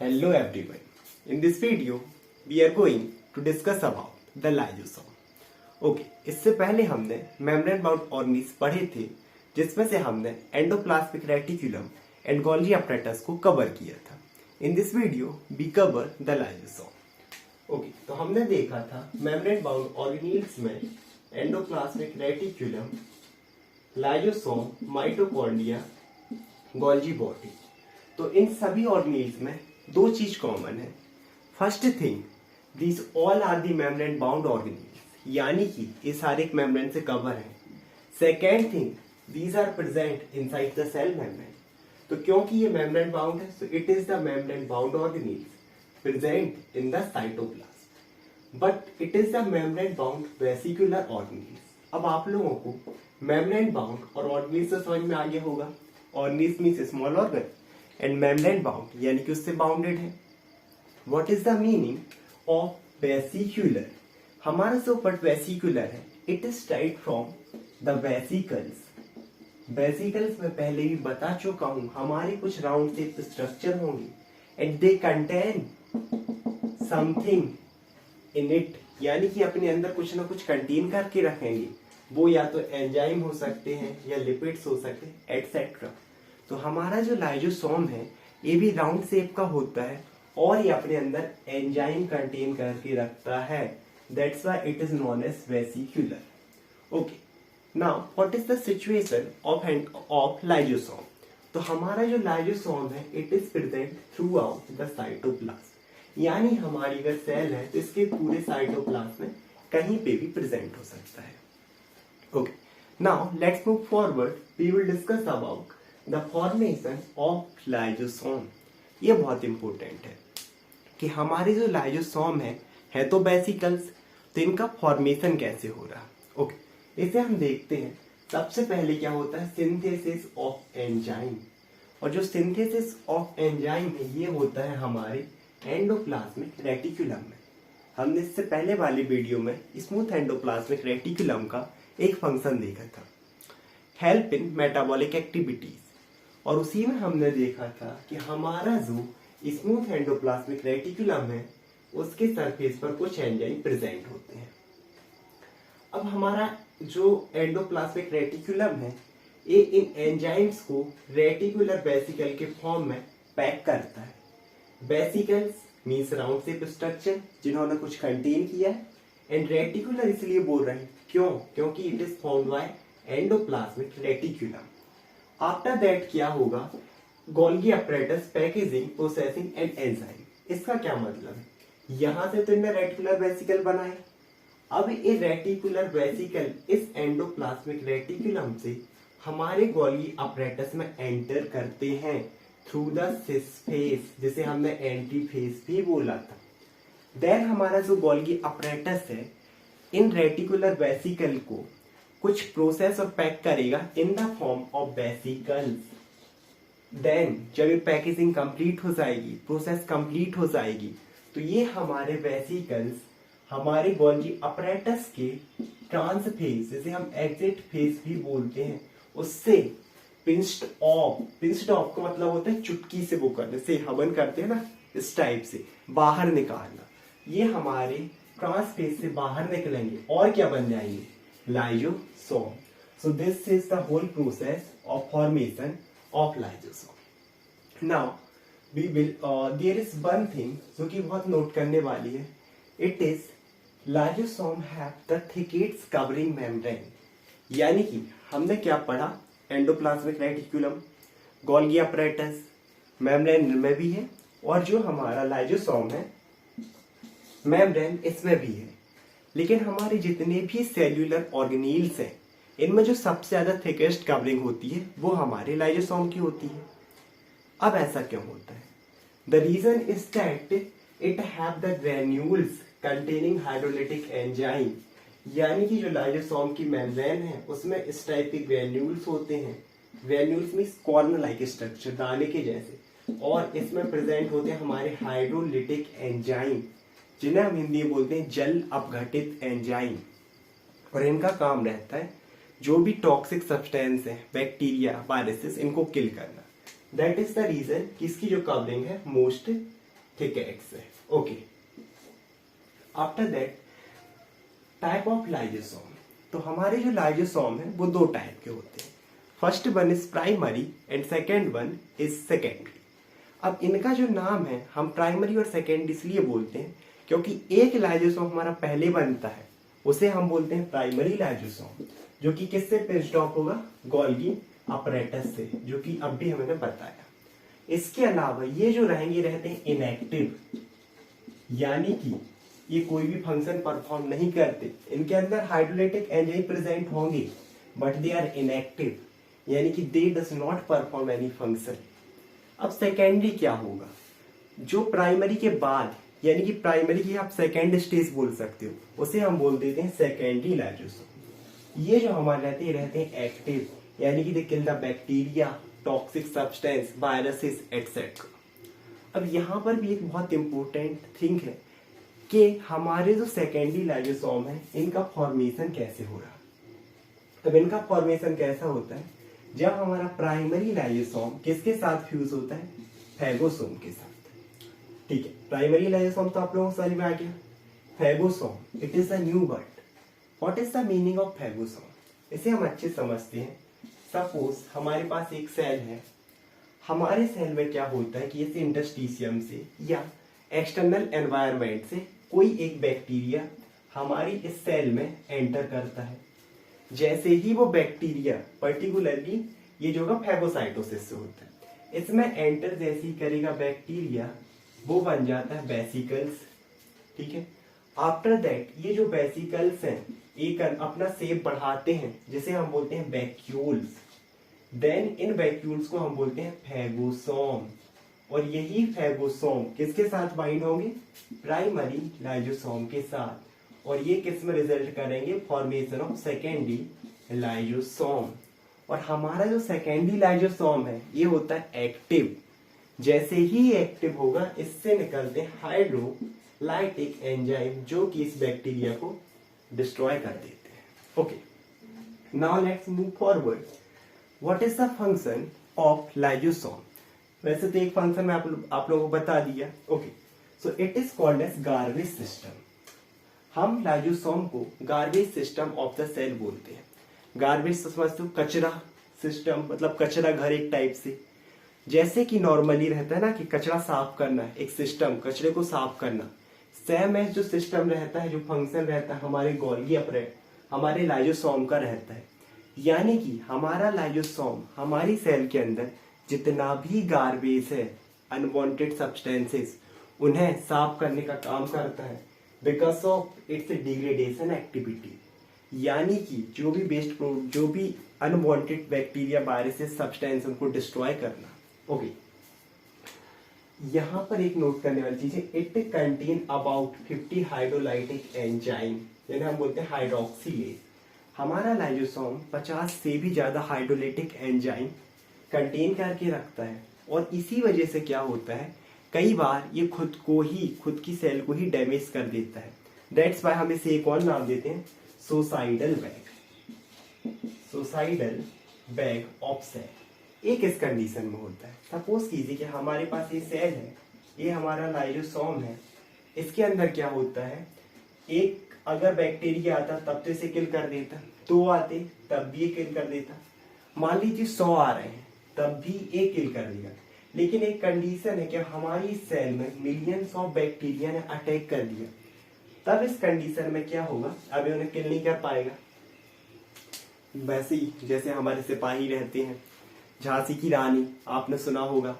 Hello everyone. In this video, we are going to discuss about the lysosome. Okay, इससे पहले हमने membrane bound ऑर्गेनीज पढ़े थे, जिसमें से हमने endoplasmic reticulum and Golgi apparatus को कवर किया था. In this video, we cover the lysosome. Okay, तो हमने देखा था मेम्ब्रेन बाउंड ऑर्गेनील्स में endoplasmic reticulum, lysosome, mitochondria, Golgi body. तो इन सभी ऑर्गेनील्स में दो चीज कॉमन है. First thing, these all are the membrane bound organelles, यानी कि ये सारे एक मेम्ब्रेन से कवर है. Second thing, these are present inside the cell membrane. तो क्योंकि ये मेम्ब्रेन बाउंड है, so it is the membrane bound organelles present in the cytoplasm, but it is the membrane bound vesicular organelles. अब आप लोगों को membrane bound और organelles से समझ में आ गया होगा. Organelles means small organ and membrane bound यानी कि उससे बाउंडेड है. What is the meaning of vesicular? हमारा जो पार्ट वेसिकुलर है, it is tied from the vesicles. Vesicles में पहले भी बता चुका हूं, हमारे कुछ राउंड शेप स्ट्रक्चर होंगे and they contain something in it, यानी कि अपने अंदर कुछ ना कुछ कंटेन करके रखेंगे. वो या तो एंजाइम हो सकते हैं या लिपिड्स हो सकते हैं एटसेट्रा. तो हमारा जो लाइसोसोम है ये भी राउंड शेप का होता है और ये अपने अंदर एंजाइम कंटेन करके रखता है. That's why it is known as vesicular. Okay, now what is the situation of lysosome? तो हमारा जो लाइसोसोम है, it is present throughout the cytoplasm, यानी हमारी अगर सेल है तो इसके पूरे साइटोप्लाज्म में कहीं पे भी प्रेजेंट हो सकता है. Okay, now let's move forward. We will discuss about the formation of lysosome. ये बहुत इंपॉर्टेंट है कि हमारे जो लाइसोसोम है तो वेसिकल्स, तो इनका फॉर्मेशन कैसे हो रहा. ओके, इसे हम देखते हैं. सबसे पहले क्या होता है, सिंथेसिस ऑफ एंजाइम. और जो सिंथेसिस ऑफ एंजाइम है ये होता है हमारे एंडोप्लाज्मिक रेटिकुलम में. हमने इससे पहले वाली वीडियो में स्मूथ एंडोप्लाज्मिक रेटिकुलम का एक फंक्शन देखा था, हेल्प इन मेटाबॉलिक एक्टिविटीज. और उसी में हमने देखा था कि हमारा जो स्मूथ एंडोप्लाज्मिक रेटिकुलम है उसके सरफेस पर कुछ एंजाइम प्रेजेंट होते हैं. अब हमारा जो एंडोप्लाज्मिक रेटिकुलम है ये इन एंजाइम्स को रेटिकुलर वेसिकल के फॉर्म में पैक करता है. Vesicles means round shape structure जिन्होंने कुछ कंटेन किया है, एंड रेटिकुलर इसलिए बोल रहे हैं क्योंकि it is formed by endoplasmic reticulum. After that क्या होगा, Golgi apparatus, packaging, processing and enzyme. इसका क्या मतलब है, यहां से तो इन्हें रेटिकुलर वेसिकल बनाए. अब ये रेटिकुलर वेसिकल इस एंडोप्लाज्मिक रेटिकुलम से हमारे गोल्गी अपैरेटस में एंटर करते हैं थ्रू द सिस फेस, जिसे हमने एंटी फेस भी बोला था. देन हमारा जो गोल्गी अपैरेटस है इन रेटिकुलर वेसिकल को कुछ प्रोसेस और पैक करेगा in the form of vesicles. Then जब ये पैकेजिंग कंप्लीट हो जाएगी, प्रोसेस कंप्लीट हो जाएगी, तो ये हमारे वेसिकल्स हमारे गोल्गी अपैरेटस के ट्रांसफेज, जिसे हम एग्जिट फेज भी बोलते हैं, उससे पिंच्ड ऑफ का मतलब होता है चुटकी से वो करने से, हवन करते हैं ना, इस टाइप से बाहर निकालना. ये हमारे ट्रांसफेज से बाहर निकलेंगे और क्या बन जाएंगे, lysosome. So this is the whole process of formation of lysosome. Now we will there is one thing जो कि बहुत नोट करने वाली है. It is lysosome have the thickets covering membrane. यानी कि हमने क्या पढ़ा, endoplasmic reticulum, Golgi apparatus, membrane में भी है, और जो हमारा लाइसोसोम है मेम्ब्रेन इसमें भी है. लेकिन हमारे जितने भी सेल्यूलर ऑर्गेनील्स हैं इनमें जो सबसे ज्यादा थिकेस्ट कवरिंग होती है वो हमारे लाइसोसोम की होती है. अब ऐसा क्यों होता है? The reason is that it have the granules containing hydrolytic enzyme. यानी कि जो लाइसोसोम की मेम्ब्रेन है उसमें इस टाइप के ग्रेन्यूल्स होते हैं. Granules means corn like structure, दाने के जैसे, और इसमें प्रेजेंट होते हैं हमारे हाइड्रोलिटिक एंजाइम, जिन्हें हम हिंदी में बोलते हैं जल अपघटित एंजाइम. और इनका काम रहता है जो भी टॉक्सिक सब्सटेंस है, बैक्टीरिया, वायरसेस, इनको किल करना. दैट इज द रीजन कि इसकी जो कवरिंग है मोस्ट थिक एग्स है। Okay, after that type of lysosome. तो हमारे जो लाइजोसोम है वो दो टाइप के होते हैं। First one is primary and second one is secondary. अब इनका जो नाम है हम प्राइमरी और सेकेंडरी इसलिए बोलते हैं क्योंकि एक लाइजोसोम हमारा पहले बनता है, उसे हम बोलते हैं प्राइमरी लाइजोसोम, जो कि किससे पेज्ड ऑफ होगा, गोल्गी अपरेटस से, जो कि अब भी हमने बताया। इसके अलावा ये जो रहेंगे रहते हैं इनएक्टिव, यानी कि ये कोई भी फंक्शन परफॉर्म नहीं करते। इनके अंदर हाइड्रोलाइटिक एंजाइम प्रेजेंट होंगे बट दे आर इनएक्टिव, यानी कि दे does not perform any function. अब सेकेंडरी क्या होगा, जो प्राइमरी के बाद, यानी कि प्राइमरी की आप सेकेंड स्टेज बोल सकते हो, उसे हम बोल देते हैं सेकेंडरी लाइजोसोम। ये जो हमारे रहते हैं एक्टिव, यानी कि they kill the bacteria, toxic substance, viruses etcetera. अब यहाँ पर भी एक बहुत इंपॉर्टेंट थिंग है कि हमारे जो सेकेंडरी लाइजोसोम है इनका फॉर्मेशन कैसे हो रहा है। तब इनका फॉर्मेशन कैसा होता है, जब हमारा प्राइमरी लाइजोसोम किसके साथ फ्यूज होता है, फैगोसोम के साथ। ठीक है, प्राइमरी लाइजोसोम तो आप लोगों को समझ में आ गया। Phagosome, it is a new word. What is the meaning of phagosome, इसे हम अच्छे समझते हैं। सपोज हमारे पास एक सेल है, हमारे सेल में क्या होता है कि इस इंटरस्टिशियम से या एक्सटर्नल एनवायरनमेंट से कोई एक बैक्टीरिया हमारी इस सेल में एंटर करता है। जैसे ही वो बैक्टीरिया, पर्टिकुलरली ये जो फैगोसाइटोसिस से होता है, इसमें एंटर जैसे ही करेगा बैक्टीरिया, वो बन जाता है वेसिकल्स। ठीक है, आफ्टर दैट ये जो वेसिकल्स हैं एक अपना शेप बढ़ाते हैं, जिसे हम बोलते हैं वैक्यूल्स। देन इन वैक्यूल्स को हम बोलते हैं फैगोसोम, और यही फैगोसोम किसके साथ बाइंड होंगे, प्राइमरी लाइजोसोम के साथ, और ये किस में रिजल्ट करेंगे, फॉर्मेशन ऑफ सेकेंडरी लाइजोसोम। और हमारा जो सेकेंडरी लाइजोसोम है ये होता है एक्टिव। जैसे ही एक्टिव होगा इससे निकलते हैं हाइड्रोलाइटिक एंजाइम, जो कि इस बैक्टीरिया को डिस्ट्रॉय कर देते हैं। Okay, now let's move forward. What is the function of lysosome. वैसे तो एक फंक्शन मैं आप लोगों को बता दिया। Okay, so it is called as garbage system. हम लाइजोसोम को garbage system of the cell बोलते हैं। गार्बेज समझते हो, कचरा सिस्टम, मतलब कचरा घर एक टाइप से। जैसे कि नॉर्मली रहता है ना कि कचरा साफ करना, एक सिस्टम कचरे को साफ करना, सेम एज जो सिस्टम रहता है, जो फंक्शन रहता है हमारे गोल्गी अपरेट, हमारे लाइजोसोम का रहता है। यानी कि हमारा लाइजोसोम हमारी सेल के अंदर जितना भी गार्बेज है, अनवांटेड सब्सटेंसेस, उन्हें साफ करने का काम करता है because of its degradation activity. यानी कि जो भी वेस्ट प्रोडक्ट, जो भी अनवांटेड बैक्टीरिया, वायरसेस, सब्सटेंस, उनको डिस्ट्रॉय करना। ओके, यहाँ पर एक नोट करने वाली चीज है, it contain about 50 hydrolytic enzyme, जिन्हें हम बोलते हैं हाइड्रोक्सिलेज। हमारा लाइजोसोम 50 से भी ज्यादा हाइड्रोलाइटिक एंजाइम कंटेन करके रखता है, और इसी वजह से क्या होता है, कई बार ये खुद की सेल को ही डैमेज कर देता है। दैट्स वाई हम इसे एक और नाम देते हैं, सुसाइडल बैग ऑफ सेल। एक इस कंडीशन में होता है, सपोज कीजिए कि हमारे पास ये सेल है, ये हमारा लाइजोसोम है, इसके अंदर क्या होता है, एक अगर बैक्टीरिया आता तब तो इसे किल कर देता, 2 आते तब भी ये किल कर देता, मान लीजिए 100 आ रहे हैं तब भी ये किल कर देगा। लेकिन एक कंडीशन है कि हमारी सेल में मिलियंस ऑफ बैक्टीरिया ने अटैक कर दिया, तब इस कंडीशन में क्या होगा, अब उन्हें किल नहीं कर पाएगा। वैसे ही जैसे हमारे सिपाही रहते हैं, झांसी की रानी आपने सुना होगा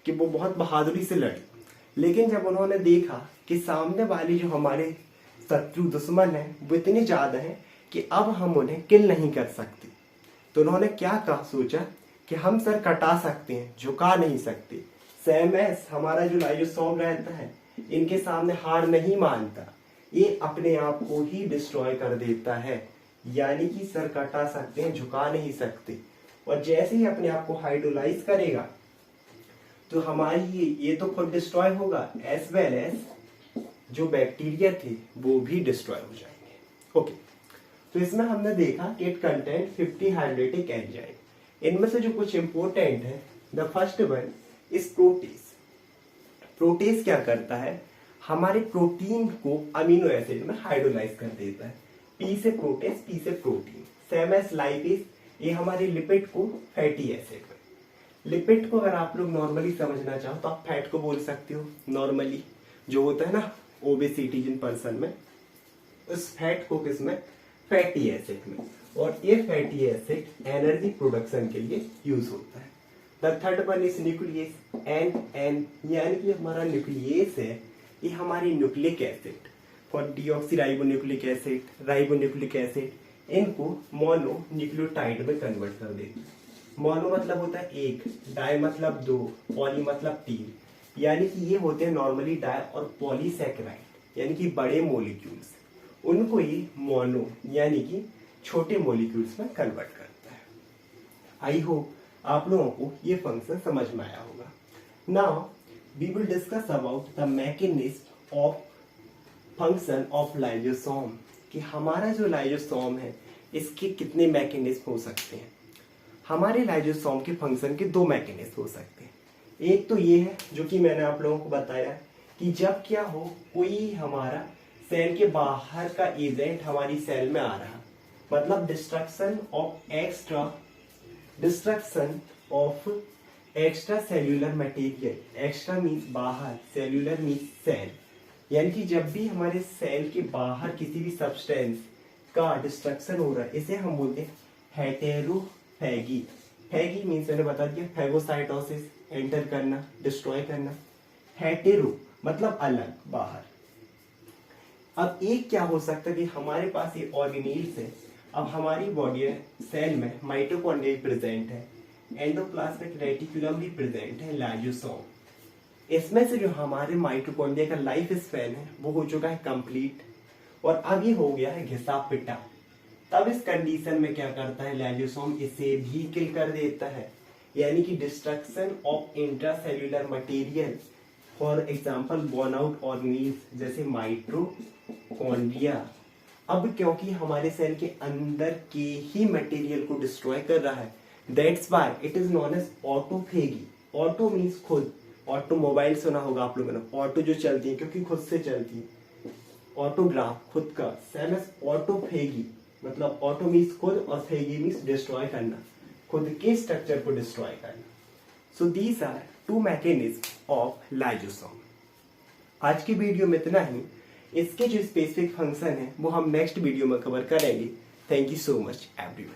कि वो बहुत बहादुरी से लड़ी, लेकिन जब उन्होंने देखा कि सामने वाली जो हमारे शत्रु दुश्मन है वो इतने ज्यादा है कि अब हम उन्हें किल नहीं कर सकते, तो उन्होंने क्या कहा, सोचा कि हम सर कटा सकते हैं, झुका नहीं सकते। सेम एस हमारा जो लाइजोसोम रहता है, इनके सामने हार नहीं मानता, ये अपने आप को ही डिस्ट्रॉय कर देता है। यानी कि सर कटा सकते हैं, झुका नहीं सकते। और जैसे ही अपने आप को हाइड्रोलाइज करेगा तो हमारी ये तो खुद डिस्ट्रॉय होगा, एज वेल एज जो बैक्टीरिया थे वो भी डिस्ट्रॉय हो जाएंगे। ओके, तो इसमें हमने देखा कि इट कंटेन 50 हाइड्रोलाइटिक एंजाइम। इनमें से जो कुछ इंपोर्टेंट है, the first one is proteases. Protease क्या करता है, हमारे प्रोटीन को अमीनो एसिड में हाइड्रोलाइज कर देता है। पी से प्रोटेज, पी से प्रोटीन। सेम एज लाइपेज, ये हमारे लिपिड को फैटी एसिड में। लिपिड को अगर आप लोग नॉर्मली समझना चाहो तो आप फैट को बोल सकते हो नॉर्मली, जो होता है ना ओबेसिटी जिन पर्सन में, उस फैट को किसमें, फैटी एसिड में। और ये फैटी एसिड एनर्जी प्रोडक्शन के लिए यूज होता है। The third one is nucleus, एन यानी कि हमारा न्यूक्लियस है, ये हमारी nucleic acid for deoxyribonucleic acid, ribonucleic acid, इनको मोनो न्यूक्लियोटाइड में कन्वर्ट कर देती है। मोनो मतलब होता है एक, डाई मतलब दो, पॉली मतलब तीन, यानी कि ये होते हैं नॉर्मली डाई और पॉलीसैकेराइड यानी कि बड़े मोलिक्यूल्स, उनको ये मोनो यानी कि छोटे मोलिक्यूल्स में कन्वर्ट करता है। आई होप आप लोगों को ये फंक्शन समझ में आया होगा। Now we will discuss about the mechanism of function of lysosome, कि हमारा जो लाइसोसोम है इसके कितने मैकेनिज्म हो सकते हैं। हमारे लाइसोसोम के फंक्शन के दो मैकेनिज्म हो सकते हैं। एक तो ये है जो कि मैंने आप लोगों को बताया कि जब क्या हो, कोई हमारा सेल के बाहर का एजेंट हमारी सेल में आ रहा, मतलब destruction of extra cellular material. Extra means बाहर, सेल्यूलर मीन्स सेल, यानी कि जब भी हमारे सेल के बाहर किसी भी सब्सटेंस का डिस्ट्रक्शन हो रहा है, इसे हम बोलते हैं हेटेरोफेगी। फेगी मीन्स मैंने बता दिया फेगोसाइटोसिस, एंटर करना, डिस्ट्रॉय करना। हेटेरो मतलब अलग, बाहर। अब एक क्या हो सकता है कि हमारे पास ये ऑर्गेनील्स है। अब हमारी बॉडी सेल में माइटोकॉन्ड्रिया प्रेजेंट है, एंडोप्लाज्मिक रेटिकुलम भी प्रेजेंट है, लाइसोसोम। इसमें से जो हमारे माइटोकॉन्ड्रिया का लाइफ स्पैन है वो हो चुका है कंप्लीट, और अब ये हो गया है घिसा पिटा। तब इस कंडीशन में क्या करता है लाइसोसोम, इसे भी किल कर देता है, यानी कि destruction of intracellular material, for example worn out organelles जैसे माइटोकॉन्ड्रिया। अब क्योंकि हमारे सेल के अंदर के ही मटेरियल को डिस्ट्रॉय कर रहा है, that's why it is known as autophagy. Auto means खुद, ऑटोमोबाइल सुना होगा आप लोगों ने, ऑटो जो चलती है क्योंकि खुद से चलती है, ऑटोग्राफ खुद का, सेम एज ऑटोफेगी मतलब ऑटो मीन्स खुद और फेगी मीन्स डिस्ट्रॉय करना, खुद के स्ट्रक्चर को डिस्ट्रॉय करना। So these are two mechanism of lysosome. आज की वीडियो में इतना ही। इसके जो स्पेसिफिक फंक्शन है वो हम नेक्स्ट वीडियो में कवर करेंगे। Thank you so much everyone.